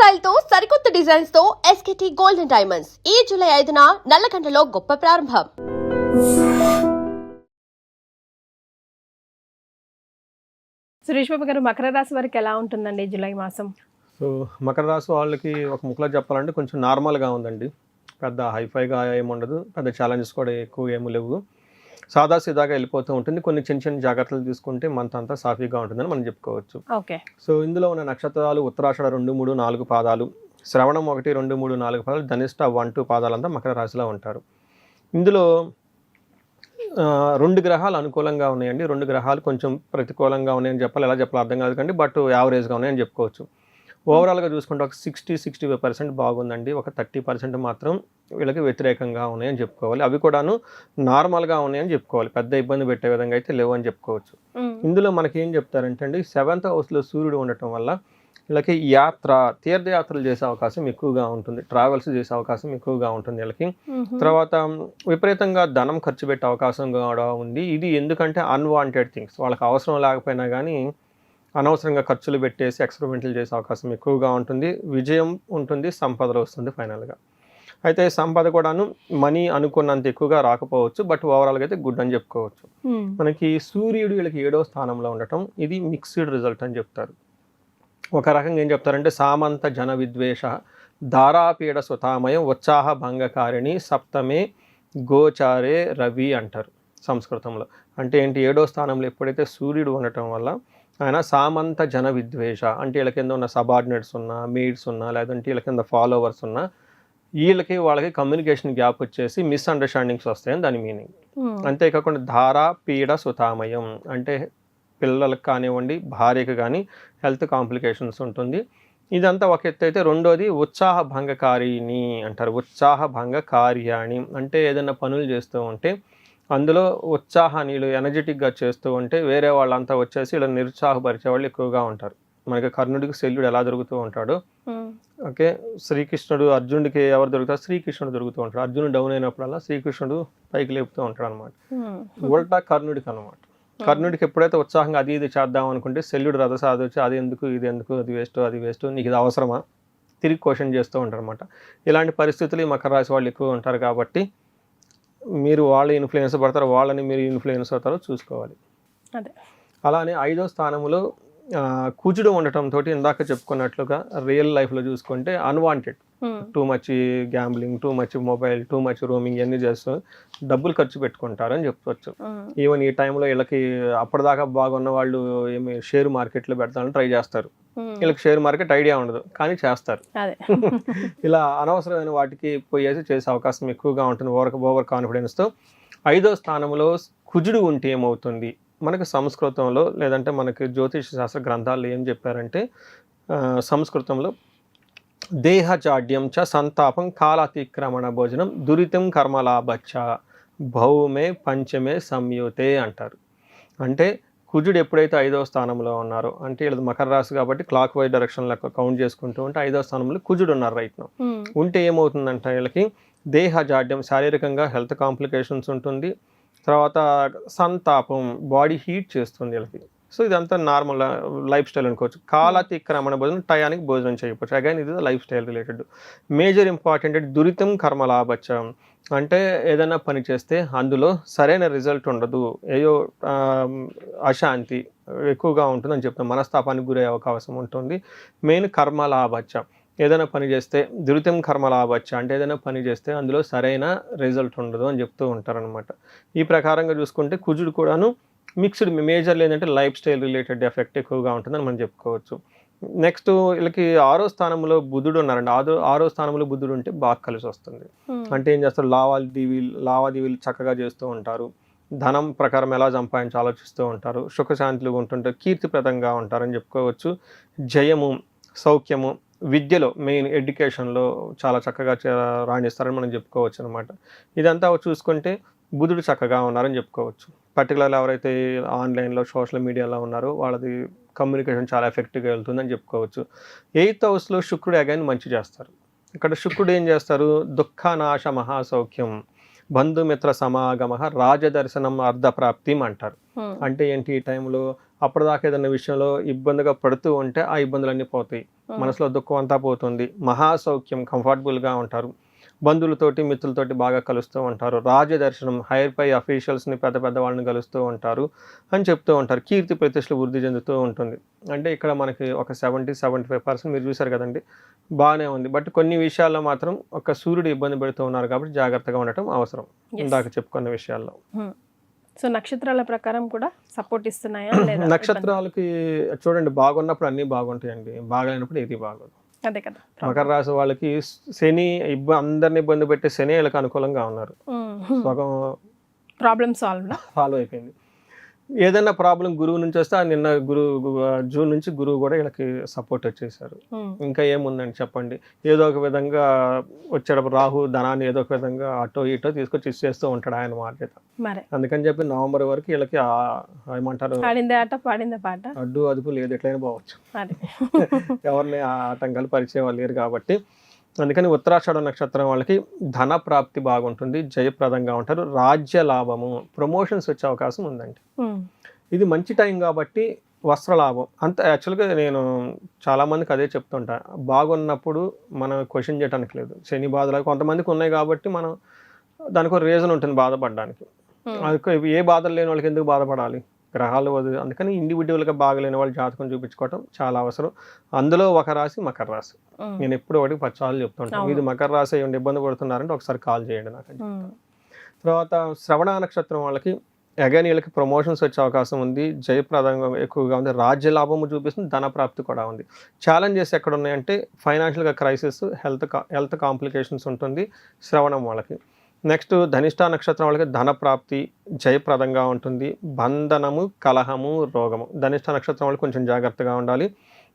Style తో సరికొత్త designs తో ఎస్కేటీ గోల్డెన్ డైమండ్స్ ఈ జూలై 5న నల్లగంటలో గొప్ప ప్రారంభం. సురేష్ బాబు గారు, మకర రాశి వారికి ఎలా ఉంటుందండి జూలై మాసం? సో మకర రాశి వాళ్ళకి ఒక ముక్కలో చెప్పాలంటే కొంచెం నార్మల్గా ఉందండి. పెద్ద హైఫైగా ఏముండదు, పెద్ద ఛాలెంజెస్ కూడా ఎక్కువ ఏమి లేవు. సాదాసీదాగా వెళ్ళిపోతూ ఉంటుంది. కొన్ని చిన్న చిన్న జాగ్రత్తలు తీసుకుంటే మంత్ అంతా సాఫీగా ఉంటుందని మనం చెప్పుకోవచ్చు. ఓకే. సో ఇందులో ఉన్న నక్షత్రాలు ఉత్తరాషాఢ 2, 3, 4 పాదాలు, శ్రవణం 1, 2, 3, 4 పాదాలు, ధనిష్ట 1, 2 పాదాలంతా మకర రాశిలో ఉంటారు. ఇందులో 2 గ్రహాలు అనుకూలంగా ఉన్నాయండి, 2 గ్రహాలు కొంచెం ప్రతికూలంగా ఉన్నాయని చెప్పాలి. ఎలా చెప్పాలి అర్థం కాదు కండి, బట్ యావరేజ్గా ఉన్నాయని చెప్పుకోవచ్చు. ఓవరాల్గా చూసుకుంటే ఒక 60-65% బాగుందండి. ఒక 30% మాత్రం వీళ్ళకి వ్యతిరేకంగా ఉన్నాయని చెప్పుకోవాలి. అవి కూడాను నార్మల్గా ఉన్నాయని చెప్పుకోవాలి. పెద్ద ఇబ్బంది పెట్టే విధంగా అయితే లేవు అని చెప్పుకోవచ్చు. ఇందులో మనకి ఏం చెప్తారంటే అండి, 7th హౌస్లో సూర్యుడు ఉండటం వల్ల వీళ్ళకి తీర్థయాత్రలు చేసే అవకాశం ఎక్కువగా ఉంటుంది, ట్రావెల్స్ చేసే అవకాశం ఎక్కువగా ఉంటుంది వీళ్ళకి. తర్వాత విపరీతంగా ధనం ఖర్చు పెట్టే అవకాశం కూడా ఉంది. ఇది ఎందుకంటే అన్వాంటెడ్ థింగ్స్, వాళ్ళకి అవసరం లేకపోయినా కానీ అనవసరంగా ఖర్చులు పెట్టేసి ఎక్స్పెరిమెంట్లు చేసే అవకాశం ఎక్కువగా ఉంటుంది. విజయం ఉంటుంది, సంపద వస్తుంది ఫైనల్గా. అయితే సంపద కూడాను మనీ అనుకున్నంత ఎక్కువగా రాకపోవచ్చు, బట్ ఓవరాల్గా అయితే గుడ్ అని చెప్పుకోవచ్చు. మనకి సూర్యుడు వీళ్ళకి 7వ స్థానంలో ఉండటం ఇది మిక్స్డ్ రిజల్ట్ అని చెప్తారు. ఒక రకంగా ఏం చెప్తారంటే, సామంత జన విద్వేష దారాపీడ సుతామయం ఉత్సాహ భంగకారిణి సప్తమే గోచారే రవి అంటారు సంస్కృతంలో. అంటే ఏంటి, 7వ స్థానంలో ఎప్పుడైతే సూర్యుడు ఉండటం వల్ల ఆయన సామంత జన విద్వేష అంటే వీళ్ళ కింద ఉన్న సబార్డినేట్స్ ఉన్నా, మెయిడ్స్ ఉన్నా, లేదంటే వీళ్ళ కింద ఫాలోవర్స్ ఉన్నా, వాళ్ళకి కమ్యూనికేషన్ గ్యాప్ వచ్చేసి మిస్అండర్స్టాండింగ్స్ వస్తాయని దాని మీనింగ్. అంతేకాకుండా ధారా పీడ సుతామయం అంటే పిల్లలకు కానివ్వండి, భార్యకు కానీ హెల్త్ కాంప్లికేషన్స్ ఉంటుంది. ఇదంతా ఒక ఎత్తు అయితే, రెండోది ఉత్సాహ భంగకారిని అంటారు. ఉత్సాహ భంగ కార్యాణి అంటే ఏదైనా పనులు చేస్తూ ఉంటే అందులో ఉత్సాహాన్ని వీళ్ళు ఎనర్జెటిక్గా చేస్తూ ఉంటే వేరే వాళ్ళంతా వచ్చేసి వీళ్ళు నిరుత్సాహపరిచే వాళ్ళు ఎక్కువగా ఉంటారు. మనకి కర్ణుడికి శల్యుడు ఎలా దొరుకుతూ ఉంటాడు, ఓకే, శ్రీకృష్ణుడు అర్జునుడికి ఎవరు దొరుకుతారు, శ్రీకృష్ణుడు దొరుకుతూ ఉంటాడు. అర్జునుడు డౌన్ అయినప్పుడల్లా శ్రీకృష్ణుడు పైకి లేపుతూ ఉంటాడు అనమాట. ఉల్టా కర్ణుడికి అనమాట. కర్ణుడికి ఎప్పుడైతే ఉత్సాహంగా అది ఇది చేద్దాం అనుకుంటే శల్యుడు రథసాధి వచ్చి అది ఎందుకు, ఇది ఎందుకు, అది వేస్ట్, నీకు ఇది అవసరమా, తిరిగి క్వశ్చన్ చేస్తూ ఉంటారు అనమాట. ఇలాంటి పరిస్థితులు ఈ మకర రాశి వాళ్ళు ఎక్కువ ఉంటారు కాబట్టి మీరు వాళ్ళు ఇన్ఫ్లుయెన్స్ పడతారు, వాళ్ళని మీరు ఇన్ఫ్లుయెన్స్ అవుతారో చూసుకోవాలి. అదే అలానే 5వ స్థానంలో కుజుడు ఉండటంతో ఇందాక చెప్పుకున్నట్లుగా రియల్ లైఫ్లో చూసుకుంటే unwanted too much gambling, too much mobile, too much roaming ఇవన్నీ చేస్తూ డబ్బులు ఖర్చు పెట్టుకుంటారని చెప్పవచ్చు. ఈవెన్ ఈ టైంలో వీళ్ళకి అప్పటిదాకా బాగున్న వాళ్ళు ఏమి షేర్ మార్కెట్లో పెడతామని ట్రై చేస్తారు. వీళ్ళకి షేర్ మార్కెట్ ఐడియా ఉండదు కానీ చేస్తారు. ఇలా అనవసరమైన వాటికి పోయేసి చేసే అవకాశం ఎక్కువగా ఉంటుంది ఓవర్ కాన్ఫిడెన్స్తో. 5వ స్థానంలో కుజుడు ఉంటే ఏమవుతుంది, మనకు సంస్కృతంలో లేదంటే మనకి జ్యోతిష శాస్త్ర గ్రంథాల్లో ఏం చెప్పారంటే, సంస్కృతంలో దేహజాడ్యం చ సంతాపం కాలాతిక్రమణ భోజనం దురితం కర్మలాభచ్చ భౌమే పంచమే సంయుతే అంటారు. అంటే కుజుడు ఎప్పుడైతే 5వ స్థానంలో ఉన్నారో, అంటే వీళ్ళది మకర రాశి కాబట్టి క్లాక్ వైజ్ డైరెక్షన్ లెక్క కౌంట్ చేసుకుంటూ ఉంటే 5వ స్థానంలో కుజుడు ఉన్నారు రైట్ నౌ. ఉంటే ఏమవుతుందంటే వీళ్ళకి దేహజాడ్యం, శారీరకంగా హెల్త్ కాంప్లికేషన్స్ ఉంటుంది. తర్వాత సంతాపం, బాడీ హీట్ చేస్తుంది వీళ్ళకి. సో ఇదంతా నార్మల్ లైఫ్ స్టైల్ అనుకోవచ్చు. కాలాతిక్రమణ భోజనం, టయానికి భోజనం చేయకపోవచ్చు. అగైన్ ఇది lifestyle related. Major important దురితం కర్మలాభచ్చం అంటే ఏదైనా పని చేస్తే అందులో సరైన రిజల్ట్ ఉండదు, ఏయో అశాంతి ఎక్కువగా ఉంటుందని చెప్తాం, మనస్తాపానికి గురయ్యే అవకాశం ఉంటుంది. మెయిన్ కర్మలాభచ్చం, ఏదైనా పని చేస్తే దురితం కర్మలాభచ్చ అంటే ఏదైనా పని చేస్తే అందులో సరైన రిజల్ట్ ఉండదు అని చెప్తూ ఉంటారనమాట. ఈ ప్రకారంగా చూసుకుంటే కుజుడు కూడాను మిక్స్డ్, మేజర్లు ఏంటంటే లైఫ్ స్టైల్ రిలేటెడ్ ఎఫెక్ట్ ఎక్కువగా ఉంటుందని మనం చెప్పుకోవచ్చు. నెక్స్ట్ వీళ్ళకి 6వ స్థానంలో బుధుడు ఉన్నారండి. 6వ స్థానంలో బుధుడు ఉంటే బాగా కలిసి వస్తుంది. అంటే ఏం చేస్తారు, లావాదేవీలు చక్కగా చేస్తూ ఉంటారు, ధనం ప్రకారం ఎలా సంపాదించి ఆలోచిస్తూ ఉంటారు, సుఖశాంతులు ఉంటుంటారు, కీర్తిప్రదంగా ఉంటారని చెప్పుకోవచ్చు. జయము, సౌఖ్యము, విద్యలో మెయిన్ ఎడ్యుకేషన్లో చాలా చక్కగా రాణిస్తారని మనం చెప్పుకోవచ్చు అనమాట. ఇదంతా చూసుకుంటే బుధుడు చక్కగా ఉన్నారని చెప్పుకోవచ్చు. పర్టికులర్గా ఎవరైతే ఆన్లైన్లో సోషల్ మీడియాలో ఉన్నారో వాళ్ళది కమ్యూనికేషన్ చాలా ఎఫెక్టివ్గా వెళ్తుందని చెప్పుకోవచ్చు. 8th హౌస్లో శుక్రుడు అగైన్ మంచి చేస్తారు. ఇక్కడ శుక్రుడు ఏం చేస్తారు, దుఃఖనాశ మహాసౌఖ్యం బంధుమిత్ర సమాగమ రాజదర్శనం అర్ధప్రాప్తిం అంటారు. అంటే ఏంటి, ఈ టైంలో అప్పటిదాకా ఏదైనా విషయంలో ఇబ్బందిగా పడుతూ ఉంటే ఆ ఇబ్బందులన్నీ పోతాయి. మనసులో దుఃఖం అంతా పోతుంది, మహాసౌఖ్యం, కంఫర్టబుల్గా ఉంటారు, బంధువులతోటి మిత్రులతోటి బాగా కలుస్తూ ఉంటారు, రాజదర్శనం, హైర్ పై అఫీషియల్స్ని పెద్ద పెద్ద వాళ్ళని కలుస్తూ ఉంటారు అని చెప్తూ ఉంటారు, కీర్తి ప్రతిష్టలు వృద్ధి చెందుతూ ఉంటుంది. అంటే ఇక్కడ మనకి ఒక 70-75% మీరు చూసారు కదండి, బాగానే ఉంది. బట్ కొన్ని విషయాల్లో మాత్రం ఒక సూర్యుడు ఇబ్బంది పెడుతూ ఉన్నారు కాబట్టి జాగ్రత్తగా ఉండటం అవసరం ఇందాక చెప్పుకున్న విషయాల్లో. సో నక్షత్రాల ప్రకారం కూడా సపోర్ట్ ఇస్తున్నాయా లేదా? నక్షత్రాలకి చూడండి, బాగున్నప్పుడు అన్నీ బాగుంటాయండి, బాగలేనప్పుడు ఏది బాగోదు. అదే కదా. మకర రాశి వాళ్ళకి శని అందరిని ఇబ్బంది పెట్టే శని వీళ్ళకి అనుకూలంగా ఉన్నారు, సగం ప్రాబ్లమ్ సాల్వ్ అయిపోయింది. ఏదైనా ప్రాబ్లం గురువు నుంచి వస్తే నిన్న జూన్ నుంచి గురువు కూడా వీళ్ళకి సపోర్ట్ వచ్చేసారు. ఇంకా ఏముందండి చెప్పండి, ఏదో ఒక విధంగా వచ్చేటప్పుడు రాహు ధనాన్ని ఏదో ఒక విధంగా అటో ఇటో తీసుకొచ్చి ఇచ్చేస్తూ ఉంటాడు ఆయన మార్గత. అందుకని చెప్పి నవంబర్ వరకు వీళ్ళకి ఏమంటారు, అడ్డు అదుపు లేదు, ఎట్లయినా పోవచ్చు. ఎవరిని ఆటంకాలు పరిచయం వాళ్ళు లేరు కాబట్టి. అందుకని ఉత్తరాషాఢ నక్షత్రం వాళ్ళకి ధన ప్రాప్తి బాగుంటుంది, జయప్రదంగా ఉంటారు, రాజ్య లాభము, ప్రమోషన్స్ వచ్చే అవకాశం ఉందండి. ఇది మంచి టైం కాబట్టి వస్త్ర లాభం అంత. యాక్చువల్గా నేను చాలామందికి అదే చెప్తుంటా, బాగున్నప్పుడు మనం క్వశ్చన్ చేయడానికి లేదు. శని బాధలు కొంతమందికి ఉన్నాయి కాబట్టి మనం దానికి ఒక రీజన్ ఉంటుంది బాధపడడానికి. ఏ బాధలు లేని వాళ్ళకి ఎందుకు బాధపడాలి, గ్రహాలు వదిలి. అందుకని ఇండివిజువల్గా బాగలేని వాళ్ళు జాతకం చూపించుకోవటం చాలా అవసరం. అందులో ఒక రాశి మకర రాశి. నేను ఎప్పుడు ఒకటి 10 సార్లు చెప్తుంటాను, ఇది మకర రాశి ఏమైనా ఇబ్బంది పడుతున్నారంటే ఒకసారి కాల్ చేయండి నాకు. తర్వాత శ్రవణ నక్షత్రం వాళ్ళకి అగైన్ వీళ్ళకి ప్రమోషన్స్ వచ్చే అవకాశం ఉంది, జయప్రదంగా ఎక్కువగా ఉంది, రాజ్య లాభము చూపిస్తుంది, ధన ప్రాప్తి కూడా ఉంది. ఛాలెంజెస్ ఎక్కడ ఉన్నాయంటే ఫైనాన్షియల్గా క్రైసిస్, హెల్త్ కాంప్లికేషన్స్ ఉంటుంది శ్రవణం వాళ్ళకి. నెక్స్ట్ ధనిష్ట నక్షత్రం వాళ్ళకి ధన ప్రాప్తి, జయప్రదంగా ఉంటుంది, బంధనము, కలహము, రోగము. ధనిష్ట నక్షత్రం వాళ్ళకి కొంచెం జాగ్రత్తగా ఉండాలి,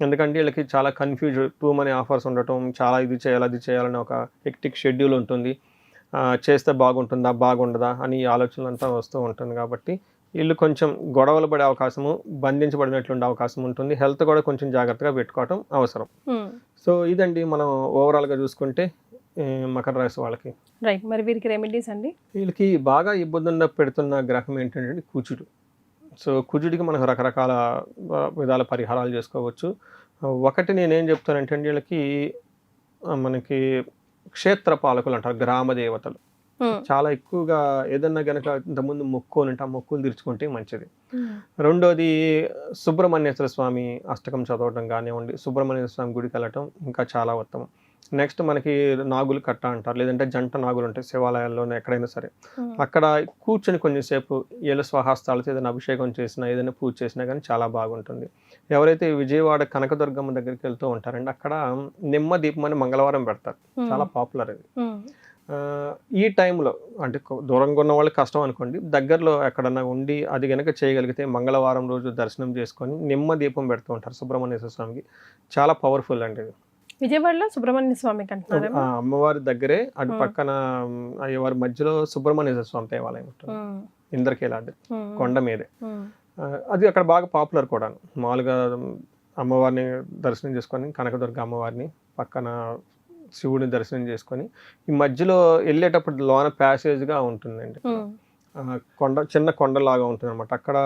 ఎందుకంటే వీళ్ళకి చాలా కన్ఫ్యూజ్, టూ మనీ ఆఫర్స్ ఉండటం, చాలా ఇది చేయాలి అది చేయాలని ఒక హెక్టిక్ షెడ్యూల్ ఉంటుంది, చేస్తే బాగుంటుందా బాగుండదా అని ఆలోచనలు అంతా వస్తూ ఉంటుంది. కాబట్టి వీళ్ళు కొంచెం గొడవలు పడే అవకాశము, బంధించబడినట్లుండే అవకాశం ఉంటుంది. హెల్త్ కూడా కొంచెం జాగ్రత్తగా పెట్టుకోవటం అవసరం. సో ఇదండి మనం ఓవరాల్గా చూసుకుంటే మకర రాశి వాళ్ళకి. రైట్. మరి వీరికి రెమెడీస్ అండి? వీళ్ళకి బాగా ఇబ్బంది పెడుతున్న గ్రహం ఏంటంటే కుజుడు. సో కుజుడికి మనకు రకరకాల విధాల పరిహారాలు చేసుకోవచ్చు. ఒకటి నేనేం చెప్తానంటే వీళ్ళకి మనకి క్షేత్ర పాలకులు అంటారు, గ్రామ దేవతలు చాలా ఎక్కువగా ఏదన్నా గనక ఇంతకుముందు మొక్కులు ఉంటే ఆ మొక్కులు తీర్చుకుంటే మంచిది. రెండోది సుబ్రహ్మణ్యేశ్వర స్వామి అష్టకం చదవడం కానివ్వండి, సుబ్రహ్మణ్యేశ్వర స్వామి గుడికి వెళ్ళటం ఇంకా చాలా ఉత్తమం. నెక్స్ట్ మనకి నాగులు కట్ట అంటారు, లేదంటే జంట నాగులు ఉంటాయి శివాలయాల్లోనే ఎక్కడైనా సరే, అక్కడ కూర్చొని కొంచెంసేపు ఏళ్ళ స్వహస్తాలతో ఏదైనా అభిషేకం చేసినా ఏదైనా పూజ చేసినా కానీ చాలా బాగుంటుంది. ఎవరైతే విజయవాడ కనకదుర్గమ్మ దగ్గరికి వెళ్తూ ఉంటారండి, అక్కడ నిమ్మ దీపం అని మంగళవారం పెడతారు, చాలా పాపులర్ అది. ఈ టైంలో అంటే దూరంగా ఉన్న వాళ్ళకి కష్టం అనుకోండి, దగ్గరలో ఎక్కడన్నా ఉండి అది కనుక చేయగలిగితే మంగళవారం రోజు దర్శనం చేసుకొని నిమ్మ దీపం పెడుతూ ఉంటారు సుబ్రహ్మణ్యేశ్వర స్వామికి, చాలా పవర్ఫుల్ అండి ఇది. విజయవాడలో సుబ్రహ్మణ్య స్వామి అమ్మవారి దగ్గరే అటు పక్కన అయ్యవారి మధ్యలో సుబ్రహ్మణ్యేశ్వర స్వామి దేవాలయం ఉంటుంది, ఇంద్రకీలాద్రి కొండ మీదే. అది అక్కడ బాగా పాపులర్ కూడా. మామూలుగా అమ్మవారిని దర్శనం చేసుకొని కనకదుర్గ అమ్మవారిని పక్కన శివుడిని దర్శనం చేసుకొని ఈ మధ్యలో వెళ్ళేటప్పుడు లోన ప్యాసేజ్గా ఉంటుందండి, చిన్న కొండలాగా ఉంటుంది అనమాట. అక్కడ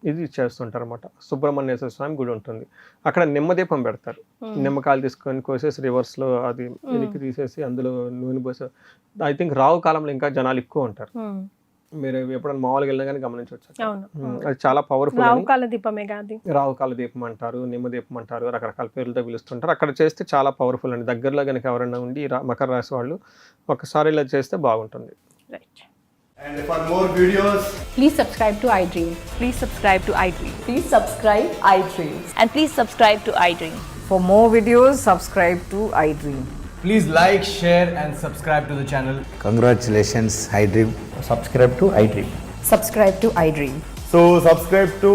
ఇది చేస్తుంటారు అనమాట, సుబ్రహ్మణ్యేశ్వర స్వామి గుడి ఉంటుంది. అక్కడ నిమ్మదీపం పెడతారు, నిమ్మకాయలు తీసుకొని కోసేసి రివర్స్లో అది వెనక్కి తీసేసి అందులో నూనె పోసి. ఐ థింక్ రావు కాలంలో ఇంకా జనాలు ఎక్కువ ఉంటారు, మీరు ఎప్పుడైనా మామూలుగా వెళ్ళినా కానీ గమనించవచ్చు. అది చాలా పవర్ఫుల్. రావు కాల దీపం అంటారు, నిమ్మ దీపం అంటారు, రకరకాల పేర్లతో పిలుస్తుంటారు. అక్కడ చేస్తే చాలా పవర్ఫుల్ అండి. దగ్గరలో కనుక ఎవరైనా ఉండి మకర రాశి వాళ్ళు ఒకసారి ఇలా చేస్తే బాగుంటుంది. And for more videos, please subscribe to iDream. Please subscribe to iDream. Please subscribe iDream. And please subscribe to iDream. For more videos, subscribe to iDream. please like, share and subscribe to the channel. Congratulations, iDream. Subscribe to iDream. Subscribe to iDream. So subscribe to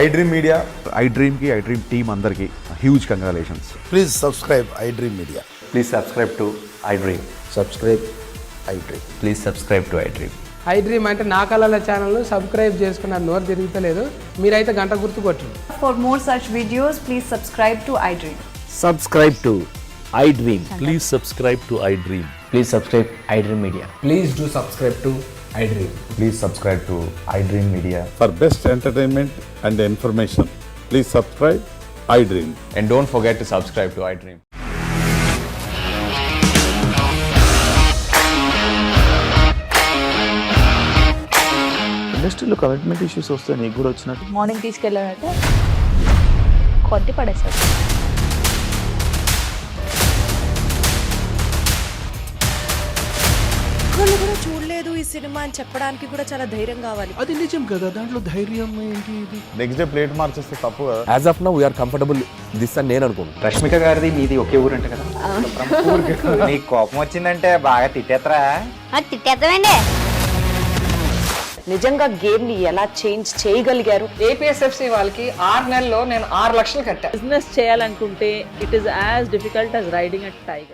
iDream Media. iDream ki iDream team andarki huge congratulations. Please subscribe iDream Media. Please subscribe to iDream. Subscribe iDream. Please subscribe to iDream. iDream అంటే నా కళల ఛానల్ను subscribe చేసుకున్న నోరు తిరుగుతలేదు, మీరైతే గంట గుర్తు కొట్టండి. For more such videos, please subscribe to iDream. Subscribe to iDream. Please subscribe to iDream. Please subscribe iDream Media. Please do subscribe to iDream. Please subscribe to iDream Media. For best entertainment and information, please subscribe iDream. And don't forget to subscribe to iDream. ఇండస్ట్రీలో commitment issues వస్తే నీకు కూడా వచ్చినట్టు morning తీసుకెళ్ళాలంటే కొద్ది పడేసాడు. వాళ్ళు కూడా చూడలేదు ఈ సినిమా అని చెప్పడానికి కూడా చాలా ధైర్యం కావాలి. అది నిజం కదా, దాంట్లో ధైర్యం ఏంటి ఇది? నెక్స్ట్ డే ప్లేట్ మార్చేస్తే తప్పు కదా. As of now we are comfortable this అని నేను అనుకుంటున్నాను. రష్మిక గారిది మీది ఒకే ఊరు అంటే కదా. నీకు కోపం వచ్చిందంటే బాగా తిట్టేత్తరా? తిట్టేద్దామండి. నిజంగా గేమ్ ని ఎలా చేంజ్ చేయగలిగారు? ఏపీఎస్ఎఫ్సి వాళ్ళకి 6 నెలల్లో నేను 6 లక్షలు కట్టా. బిజినెస్ చేయాలనుకుంటే it is as difficult as riding a tiger.